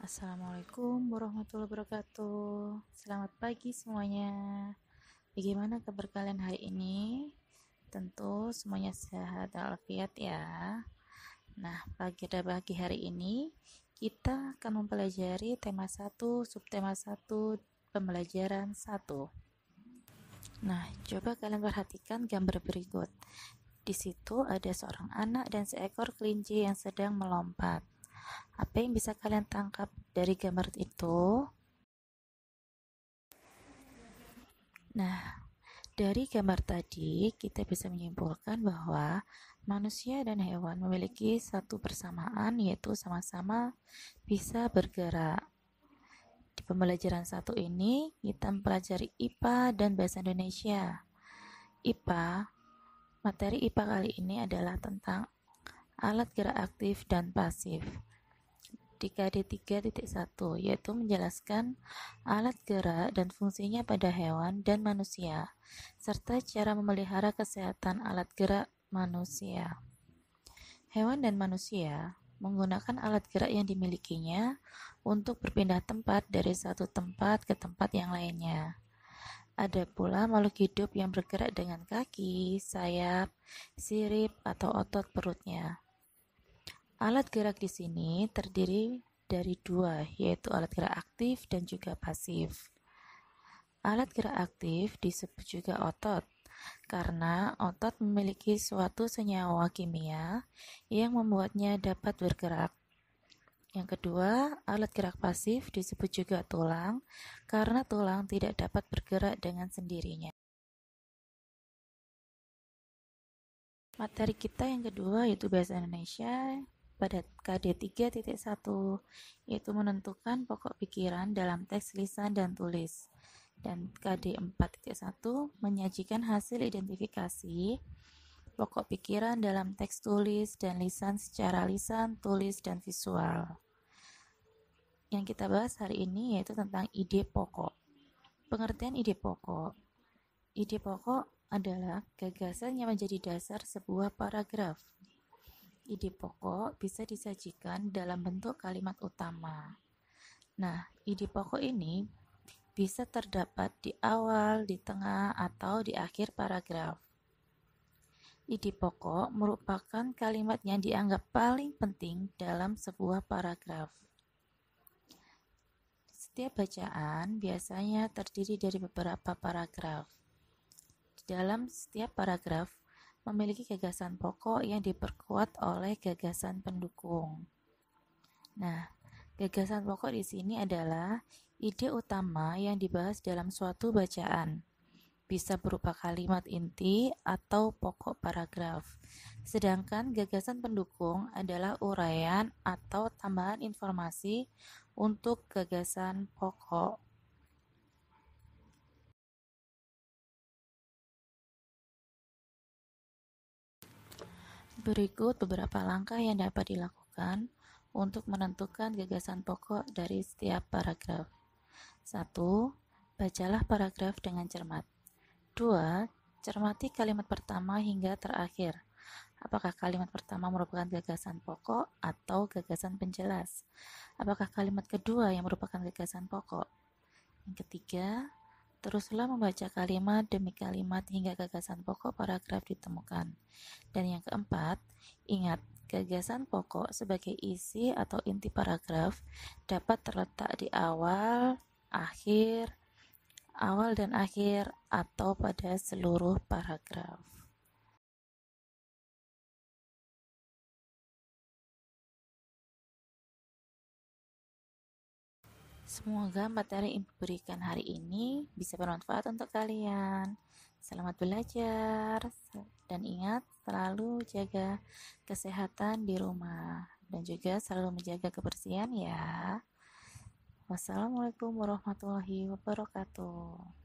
Assalamualaikum warahmatullahi wabarakatuh. Selamat pagi semuanya. Bagaimana kabar kalian hari ini? Tentu semuanya sehat walafiat ya. Nah, pada pagi hari ini kita akan mempelajari tema 1, subtema 1, pembelajaran 1. Nah, coba kalian perhatikan gambar berikut. Di situ ada seorang anak dan seekor kelinci yang sedang melompat. Apa yang bisa kalian tangkap dari gambar itu? Nah, dari gambar tadi kita bisa menyimpulkan bahwa manusia dan hewan memiliki satu persamaan, yaitu sama-sama bisa bergerak. Di pembelajaran satu ini kita mempelajari IPA dan Bahasa Indonesia. Materi IPA kali ini adalah tentang alat gerak aktif dan pasif. Di KD 3.1 yaitu menjelaskan alat gerak dan fungsinya pada hewan dan manusia, serta cara memelihara kesehatan alat gerak manusia. Hewan dan manusia menggunakan alat gerak yang dimilikinya untuk berpindah tempat dari satu tempat ke tempat yang lainnya. Ada pula makhluk hidup yang bergerak dengan kaki, sayap, sirip, atau otot perutnya. Alat gerak di sini terdiri dari dua, yaitu alat gerak aktif dan juga pasif. Alat gerak aktif disebut juga otot, karena otot memiliki suatu senyawa kimia yang membuatnya dapat bergerak. Yang kedua, alat gerak pasif disebut juga tulang, karena tulang tidak dapat bergerak dengan sendirinya. Materi kita yang kedua yaitu Bahasa Indonesia pada KD 3.1, yaitu menentukan pokok pikiran dalam teks lisan dan tulis. Dan KD 4.1 menyajikan hasil identifikasi pokok pikiran dalam teks tulis dan lisan secara lisan, tulis, dan visual. Yang kita bahas hari ini yaitu tentang ide pokok. Pengertian ide pokok. Ide pokok adalah gagasan yang menjadi dasar sebuah paragraf. Ide pokok bisa disajikan dalam bentuk kalimat utama. Nah, ide pokok ini bisa terdapat di awal, di tengah, atau di akhir paragraf. Ide pokok merupakan kalimat yang dianggap paling penting dalam sebuah paragraf. Setiap bacaan biasanya terdiri dari beberapa paragraf. Di dalam setiap paragraf memiliki gagasan pokok yang diperkuat oleh gagasan pendukung. Nah, gagasan pokok di sini adalah ide utama yang dibahas dalam suatu bacaan. Bisa berupa kalimat inti atau pokok paragraf. Sedangkan gagasan pendukung adalah uraian atau tambahan informasi untuk gagasan pokok. Berikut beberapa langkah yang dapat dilakukan untuk menentukan gagasan pokok dari setiap paragraf. 1. Bacalah paragraf dengan cermat. 2. Cermati kalimat pertama hingga terakhir. Apakah kalimat pertama merupakan gagasan pokok atau gagasan penjelas? Apakah kalimat kedua yang merupakan gagasan pokok? Yang ketiga, teruslah membaca kalimat demi kalimat hingga gagasan pokok paragraf ditemukan. Dan yang keempat, ingat, gagasan pokok sebagai isi atau inti paragraf dapat terletak di awal dan akhir, atau pada seluruh paragraf. Semoga materi yang diberikan hari ini bisa bermanfaat untuk kalian. Selamat belajar, dan ingat selalu jaga kesehatan di rumah dan juga selalu menjaga kebersihan ya. Wassalamualaikum warahmatullahi wabarakatuh.